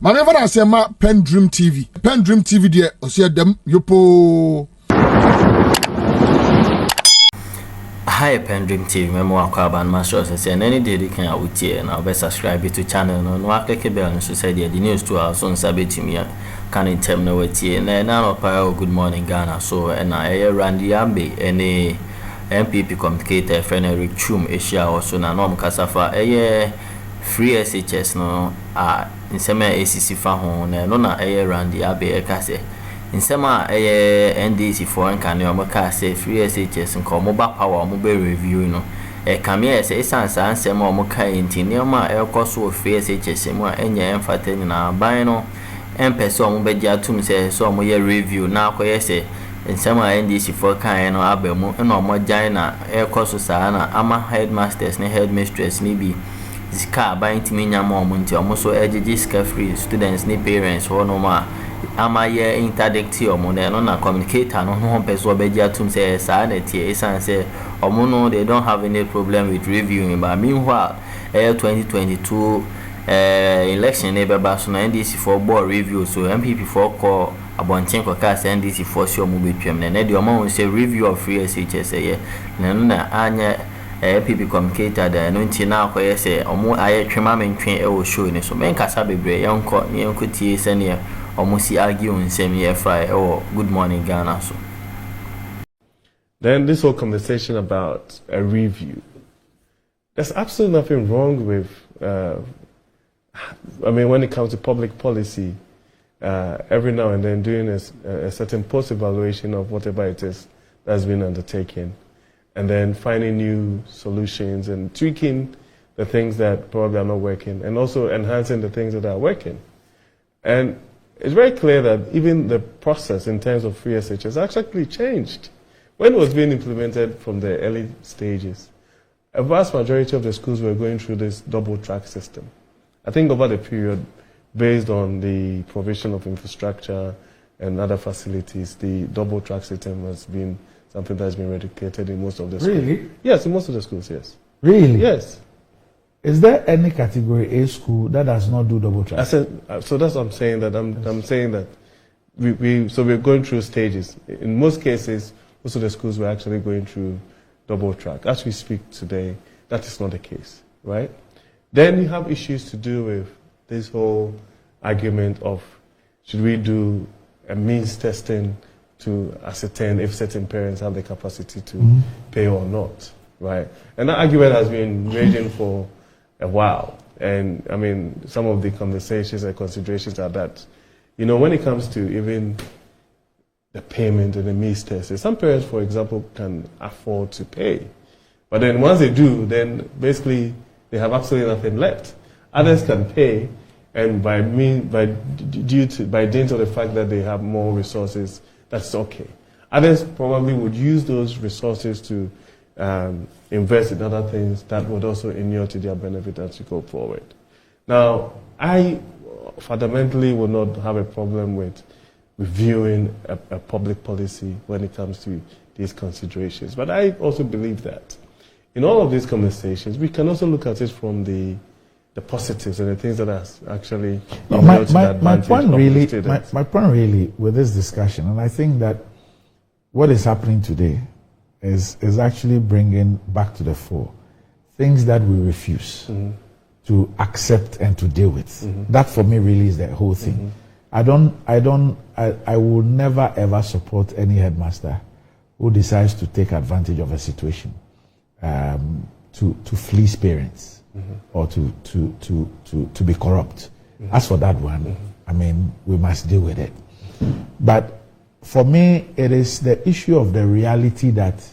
Manever I say ma PENDREAM TV. PENDREAM TV there, I see them yopo. Hi PENDREAM TV, memo akwaban master say any day you can out here and I'll subscribe to channel no click bell and say the news to our son sabeti me can in term no here now good morning Ghana so and I Randy Abbey any NPP communicator friend Twum H0T so na no kasafa free SHS no in sema ACC fa ho na no na Randy Abbey e ka say in sema NDC for nkan e o ka say free SHS nko mo ba power mo be review no kame say sansa ansema o ka intini ma e koso free SHS mo enya emfata nyina ban no empese o mo be dia tum say so mo ye review na akoye say in sema NDC for kan no abemu na o mo jan na e koso sa na ama headmasters ne headmistress ni bi zika ban timi nyama o mo nti o mo so ejeje ska free students ni parents ho no ma ama ye interdiction o mo na communicator no no person obeji atum say sa na tie esan say o mo no they don't have any problem with reviewing but meanwhile 2022 election ne beba so na NDC for board review so MPP for call abonchen ko ka say NDC for sure mo betwem na dey o mo say review of free SHS na anya MPP communicator da no nti na akoye say o mo aye twema mentwen e wo show ni so men kasa bebre yenko tie sene almost argue in same year good morning Ghana so then this whole conversation about a review, there's absolutely nothing wrong with I mean when it comes to public policy every now and then doing a certain post evaluation of whatever it is that's been undertaken and then finding new solutions and tweaking the things that probably are not working and also enhancing the things that are working. And it's very clear that even the process in terms of free SHS has actually changed. When it was being implemented from the early stages, a vast majority of the schools were going through this double track system. I think over the period, based on the provision of infrastructure and other facilities, the double track system has been something that has been eradicated in most of the schools. Really? Yes, in most of the schools, yes. Really? Yes. Is there any category A school that does not do double track? I said, so that's what I'm saying. That I'm saying that we're going through stages. In most cases, most of the schools were actually going through double track. As we speak today, that is not the case, right? Then you have issues to do with this whole argument of should we do a means testing to ascertain if certain parents have the capacity to pay or not, right? And that argument has been raging for a while. And I mean, some of the conversations and considerations are that, you know, when it comes to even the payment and the means test, some parents, for example, can afford to pay. But then once they do, then basically they have absolutely nothing left. Others can pay, and by dint of the fact that they have more resources, that's okay. Others probably would use those resources to invest in other things that would also inure to their benefit as we go forward. Now, I fundamentally would not have a problem with reviewing a public policy when it comes to these considerations. But I also believe that in all of these conversations, we can also look at it from the positives and the things that are actually my point really with this discussion, and I think that what is happening today is actually bringing back to the fore things that we refuse to accept and to deal with. That for me really is the whole thing. I will never ever support any headmaster who decides to take advantage of a situation to fleece parents or to be corrupt. As for that one, I mean, we must deal with it. But for me, it is the issue of the reality that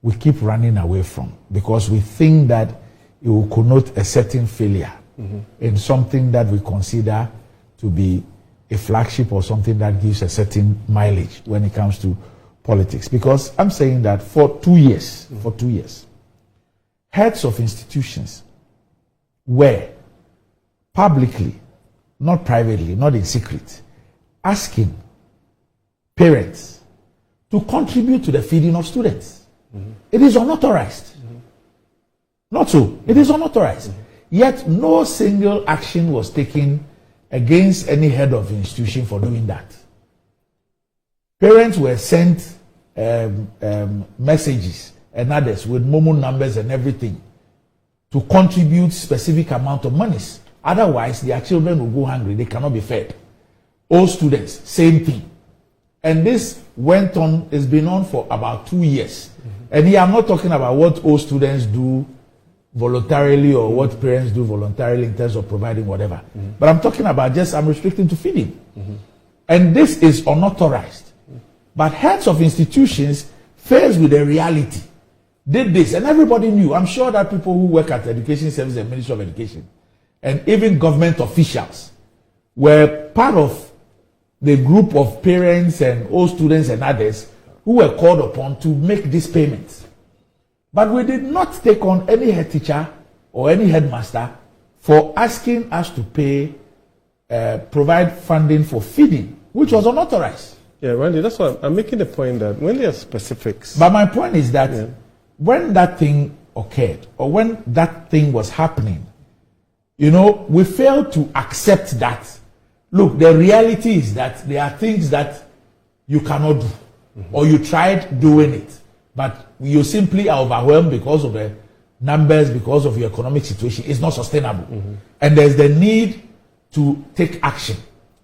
we keep running away from, because we think that it will connote a certain failure in something that we consider to be a flagship or something that gives a certain mileage when it comes to politics. Because I'm saying that for 2 years, heads of institutions were publicly, not privately, not in secret, asking parents to contribute to the feeding of students. It is unauthorized. Not so. It is unauthorized. Yet no single action was taken against any head of institution for doing that. Parents were sent messages and others with Momo numbers and everything to contribute specific amount of monies. Otherwise, their children will go hungry. They cannot be fed. All students, same thing. And this went on, it's been on for about 2 years. And here I'm not talking about what all students do voluntarily or what parents do voluntarily in terms of providing whatever. But I'm talking about I'm restricting to feeding. And this is unauthorized. But heads of institutions, faced with the reality, did this. And everybody knew. I'm sure that people who work at the Education Service and Ministry of Education, and even government officials, were part of the group of parents and all students and others who were called upon to make these payments. But we did not take on any head teacher or any headmaster for asking us to pay, provide funding for feeding, which was unauthorized. Yeah, Randy, that's why I'm making the point that when there are specifics. But my point is that when that thing occurred, or when that thing was happening, we failed to accept that. Look, the reality is that there are things that you cannot do, or you tried doing it, but you simply are overwhelmed because of the numbers, because of your economic situation. It's not sustainable. And there's the need to take action.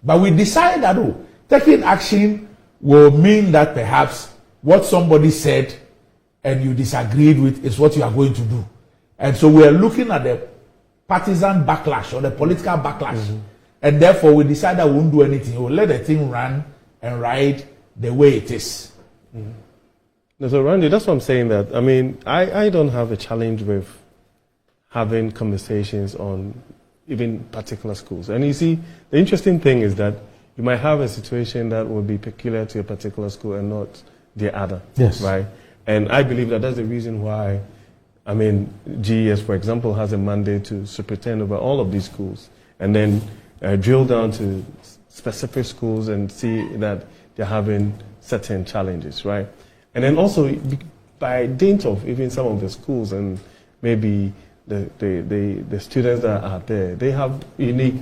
But we decided that, taking action will mean that perhaps what somebody said and you disagreed with is what you are going to do. And so we are looking at the partisan backlash or the political backlash. And therefore we decided we won't do anything. We'll let the thing run and ride the way it is. So Randy, that's what I'm saying. That I don't have a challenge with having conversations on even particular schools. And you see, the interesting thing is that you might have a situation that will be peculiar to a particular school and not the other. Yes. Right? And I believe that that's the reason why, GES, for example, has a mandate to superintend over all of these schools and then drill down to specific schools and see that they're having certain challenges, right? And then also, by dint of even some of the schools and maybe the students that are there, they have unique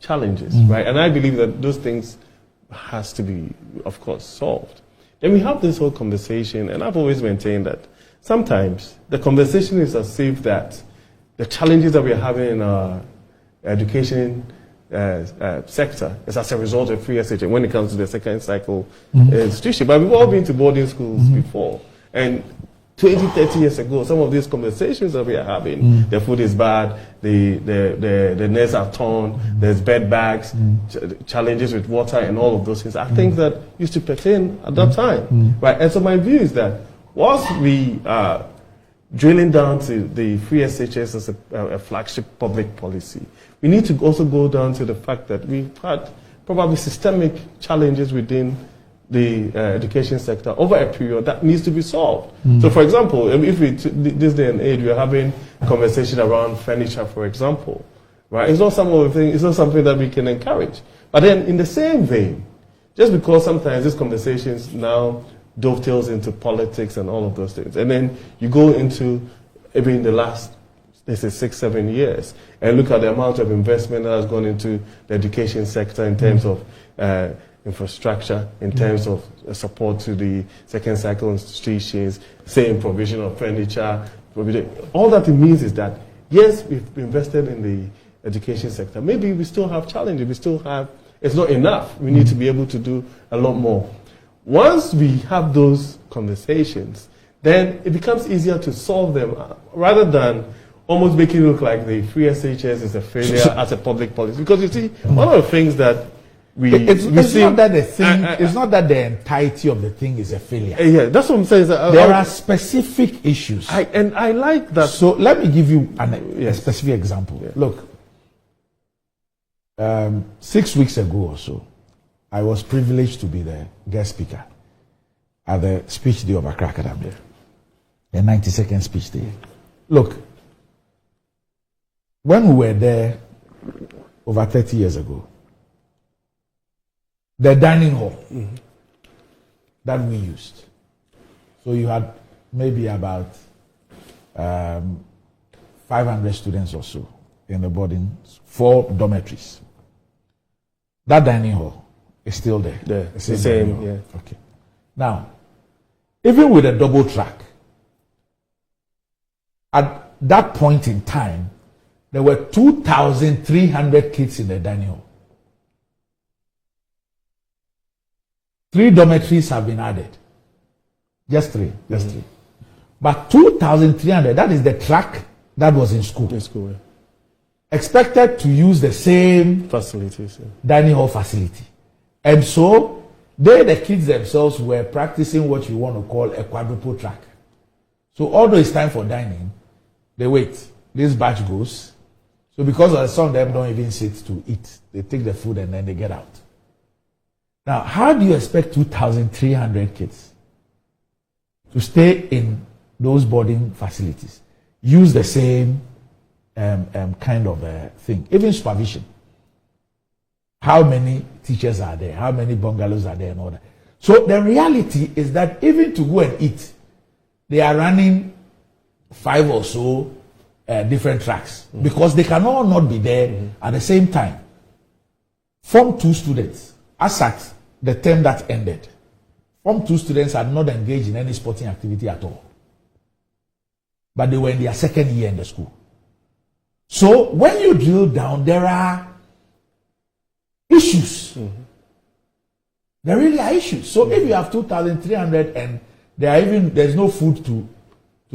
challenges, right? And I believe that those things has to be, of course, solved. Then we have this whole conversation, and I've always maintained that sometimes the conversation is as if that the challenges that we are having in our education sector is as a result of free SHS when it comes to the second cycle institution. But we've all been to boarding schools before, and 20, 30 years ago, some of these conversations that we are having, the food is bad, the nets are torn, there's bed bags, challenges with water and all of those things are things that used to pertain at that time. Right? And so my view is that whilst we are drilling down to the free SHS as a flagship public policy, we need to also go down to the fact that we've had probably systemic challenges within the education sector over a period that needs to be solved. So, for example, if this day and age we are having conversation around furniture, for example, right? It's not it's not something that we can encourage. But then, in the same vein, just because sometimes these conversations now dovetails into politics and all of those things, and then you go into even the last, let's say, 6-7 years, and look at the amount of investment that has gone into the education sector in terms of infrastructure, in terms of support to the second cycle institutions, same provision of furniture. All that it means is that, yes, we've invested in the education sector. Maybe we still have challenges. It's not enough. We need to be able to do a lot more. Once we have those conversations, then it becomes easier to solve them rather than almost making it look like the free SHS is a failure as a public policy. Because you see, one of the things that it's not that the thing. It's not that the entirety of the thing is a failure. Yeah, that's what I'm saying. There are specific issues, and I like that. So let me give you a specific example. Yeah. Look, 6 weeks ago or so, I was privileged to be the guest speaker at the speech day of Accra Academy, the 92nd speech day. Look, when we were there over 30 years ago, the dining hall that we used. So you had maybe about 500 students or so in the boarding, 4 dormitories. That dining hall is still there. The same, dining hall. yeah. Okay. Now, even with a double track, at that point in time, there were 2,300 kids in the dining hall. 3 dormitories have been added. Just 3. But 2,300, that is the track that was in school. In school, yeah. Expected to use the same Facilities, yeah. dining hall facility. And so, the kids themselves were practicing what you want to call a quadruple track. So, although it's time for dining, they wait. This batch goes. So, because some of them don't even sit to eat, they take the food and then they get out. Now, how do you expect 2,300 kids to stay in those boarding facilities? Use the same kind of thing. Even supervision. How many teachers are there? How many bungalows are there and all that? So the reality is that even to go and eat, they are running 5 or so different tracks because they can all not be there at the same time. Form 2 students, as at the term that ended, Form 2 students had not engaged in any sporting activity at all. But they were in their second year in the school. So when you drill down, there are issues. There really are issues. So if you have 2,300 and there's no food to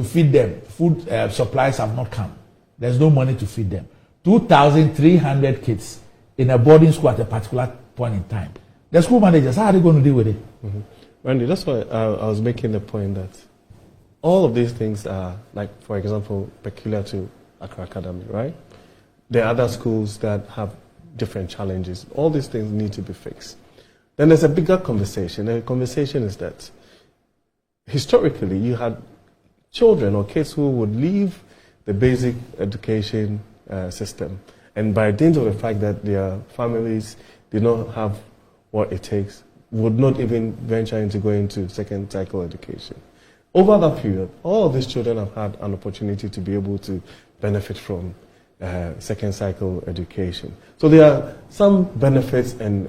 feed them, food supplies have not come. There's no money to feed them. 2,300 kids in a boarding school at a particular point in time. The school managers, how are they going to deal with it? Randy, that's why I was making the point that all of these things are, like, for example, peculiar to Accra Academy, right? There are other schools that have different challenges. All these things need to be fixed. Then there's a bigger conversation. The conversation is that historically you had children or kids who would leave the basic education system, and by dint of the fact that their families did not have what it takes, would not even venture into going to second cycle education. Over that period, all of these children have had an opportunity to be able to benefit from second cycle education. So there are some benefits and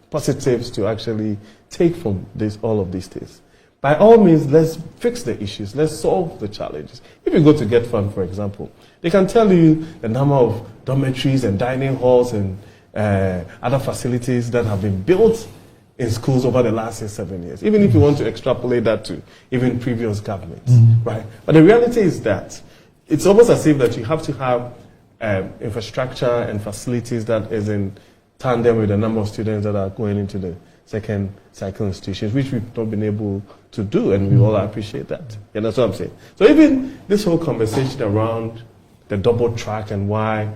positives to actually take from all of these things. By all means, let's fix the issues. Let's solve the challenges. If you go to Get Fund, for example, they can tell you the number of dormitories and dining halls and other facilities that have been built in schools over the last 6-7 years, even if you want to extrapolate that to even previous governments, right? But the reality is that it's almost as if that you have to have infrastructure and facilities that is in tandem with the number of students that are going into the second cycle institutions, which we've not been able to do, and we all appreciate that. Yeah, that's what I'm saying. So even this whole conversation around the double track and why,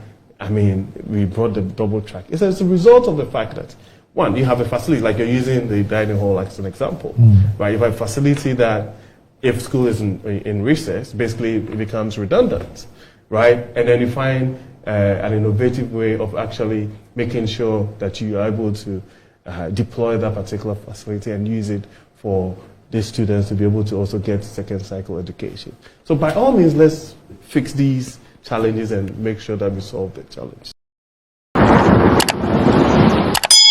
we brought the double track, it's as a result of the fact that, one, you have a facility, like you're using the dining hall as an example, right? You have a facility that, if school is in recess, basically it becomes redundant, right? And then you find an innovative way of actually making sure that you are able to deploy that particular facility and use it for these students to be able to also get second cycle education. So by all means, let's fix these challenges and make sure that we solve the challenge.